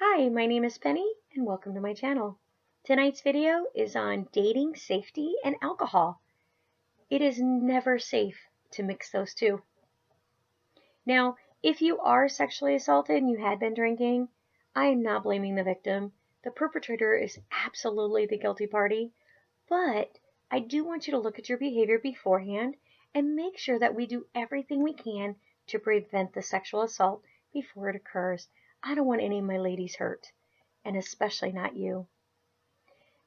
Hi, my name is Penny and welcome to my channel. Tonight's video is on dating, safety, and alcohol. It is never safe to mix those two. Now, if you are sexually assaulted and you had been drinking, I am not blaming the victim. The perpetrator is absolutely the guilty party, but I do want you to look at your behavior beforehand and make sure that we do everything we can to prevent the sexual assault before it occurs. I don't want any of my ladies hurt, and especially not you.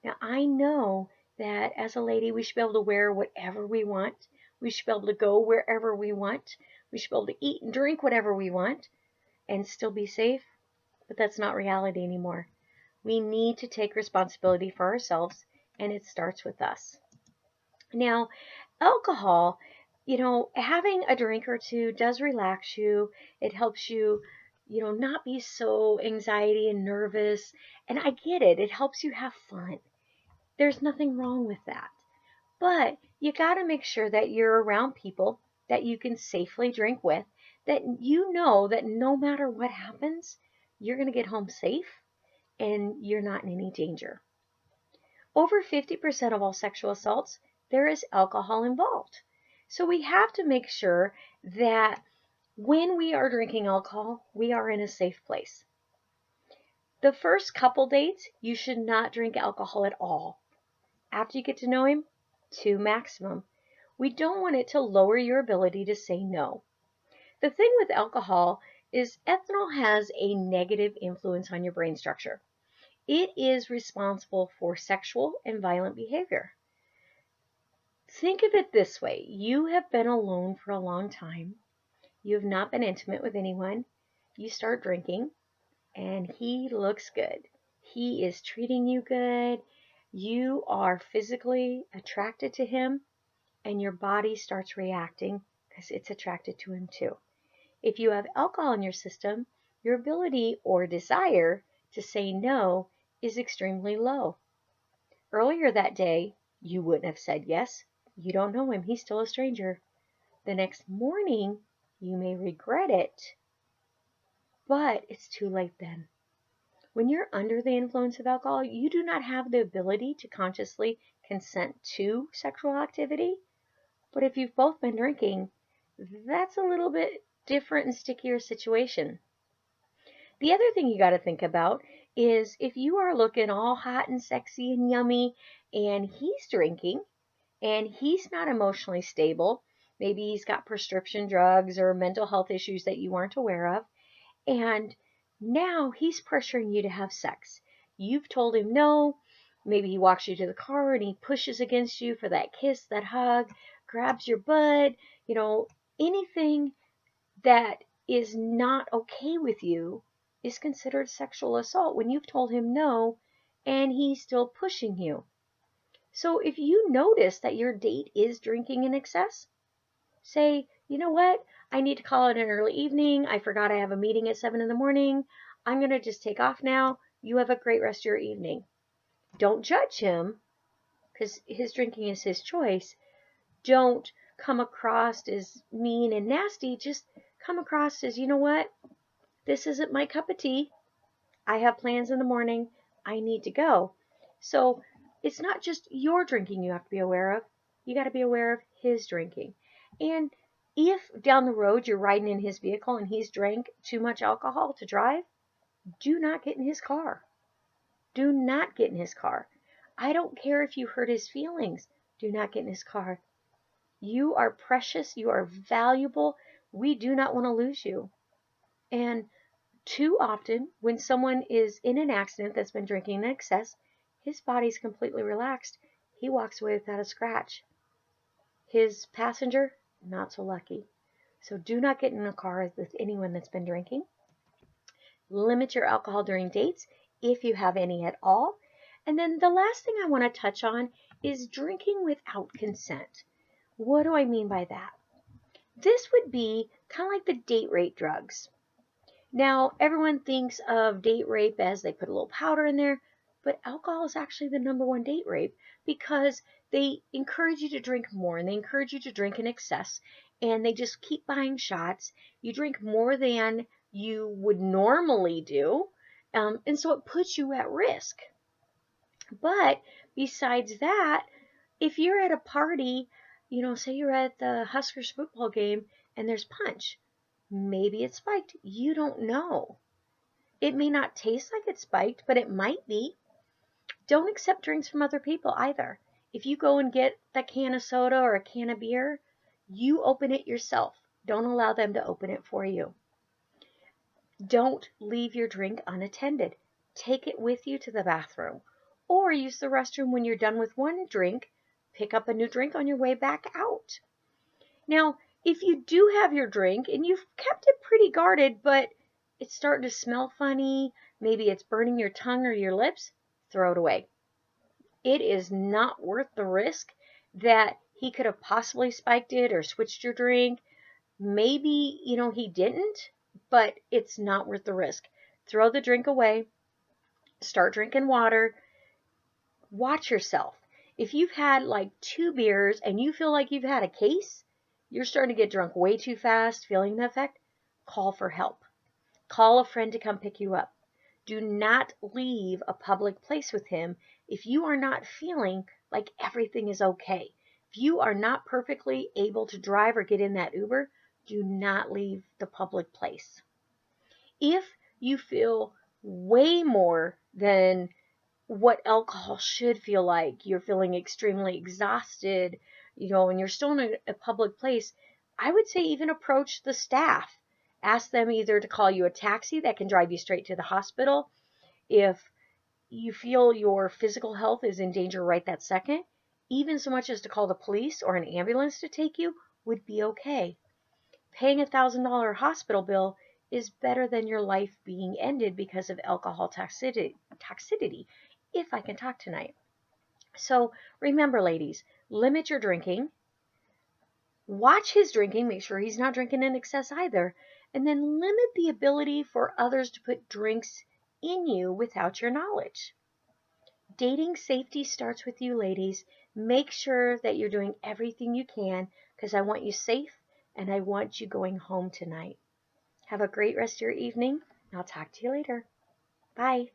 Now, I know that as a lady, we should be able to wear whatever we want. We should be able to go wherever we want. We should be able to eat and drink whatever we want and still be safe. But that's not reality anymore. We need to take responsibility for ourselves, and it starts with us. Now, alcohol, having a drink or two does relax you. It helps you, not be so anxiety and nervous. And I get it. It helps you have fun. There's nothing wrong with that. But you got to make sure that you're around people that you can safely drink with, that you know that no matter what happens, you're going to get home safe and you're not in any danger. Over 50% of all sexual assaults, there is alcohol involved. So we have to make sure that when we are drinking alcohol, we are in a safe place. The first couple dates, you should not drink alcohol at all. After you get to know him, 2 maximum. We don't want it to lower your ability to say no. The thing with alcohol is ethanol has a negative influence on your brain structure. It is responsible for sexual and violent behavior. Think of it this way. You have been alone for a long time. You have not been intimate with anyone. You start drinking, and he looks good. He is treating you good. You are physically attracted to him, and your body starts reacting because it's attracted to him too. If you have alcohol in your system, your ability or desire to say no is extremely low. Earlier that day, you wouldn't have said yes. You don't know him. He's still a stranger. The next morning, you may regret it, but it's too late then. When you're under the influence of alcohol, you do not have the ability to consciously consent to sexual activity. But if you've both been drinking, that's a little bit different and stickier situation. The other thing you got to think about is if you are looking all hot and sexy and yummy and he's drinking and he's not emotionally stable, maybe he's got prescription drugs or mental health issues that you aren't aware of, and now he's pressuring you to have sex. You've told him no. Maybe he walks you to the car and he pushes against you for that kiss, that hug, grabs your butt, anything that is not okay with you is considered sexual assault when you've told him no and he's still pushing you. So if you notice that your date is drinking in excess, say, you know what? I need to call it an early evening. I forgot I have a meeting at 7 in the morning. I'm going to just take off now. You have a great rest of your evening. Don't judge him because his drinking is his choice. Don't come across as mean and nasty. Just come across as, you know what? This isn't my cup of tea. I have plans in the morning. I need to go. So it's not just your drinking you have to be aware of. You got to be aware of his drinking. And if down the road you're riding in his vehicle and he's drank too much alcohol to drive, do not get in his car. Do not get in his car. I don't care if you hurt his feelings. Do not get in his car. You are precious. You are valuable. We do not want to lose you. And too often, when someone is in an accident that's been drinking in excess, his body's completely relaxed. He walks away without a scratch. His passenger, not so lucky. So do not get in a car with anyone that's been drinking. Limit your alcohol during dates if you have any at all. And then the last thing I want to touch on is drinking without consent. What do I mean by that? This would be kind of like the date rape drugs. Now, everyone thinks of date rape as they put a little powder in there, but alcohol is actually the #1 date rape because they encourage you to drink more and they encourage you to drink in excess and they just keep buying shots. You drink more than you would normally do And so it puts you at risk. But besides that, if you're at a party, say you're at the Huskers football game and there's punch, maybe it's spiked. You don't know. It may not taste like it's spiked, but it might be. Don't accept drinks from other people either. If you go and get that can of soda or a can of beer, you open it yourself. Don't allow them to open it for you. Don't leave your drink unattended. Take it with you to the bathroom, or use the restroom when you're done with one drink. Pick up a new drink on your way back out. Now, if you do have your drink and you've kept it pretty guarded, but it's starting to smell funny, maybe it's burning your tongue or your lips, throw it away. It is not worth the risk that he could have possibly spiked it or switched your drink. Maybe, he didn't, but it's not worth the risk. Throw the drink away. Start drinking water. Watch yourself. If you've had like 2 beers and you feel like you've had a case, you're starting to get drunk way too fast, feeling the effect, call for help. Call a friend to come pick you up. Do not leave a public place with him if you are not feeling like everything is okay. If you are not perfectly able to drive or get in that Uber, do not leave the public place. If you feel way more than what alcohol should feel like, you're feeling extremely exhausted, and you're still in a public place, I would say even approach the staff. Ask them either to call you a taxi that can drive you straight to the hospital. If you feel your physical health is in danger right that second, even so much as to call the police or an ambulance to take you would be okay. Paying $1,000 hospital bill is better than your life being ended because of alcohol toxicity, if I can talk tonight. So remember, ladies, limit your drinking. Watch his drinking. Make sure he's not drinking in excess either. And then limit the ability for others to put drinks in you without your knowledge. Dating safety starts with you, ladies. Make sure that you're doing everything you can because I want you safe and I want you going home tonight. Have a great rest of your evening. I'll talk to you later. Bye.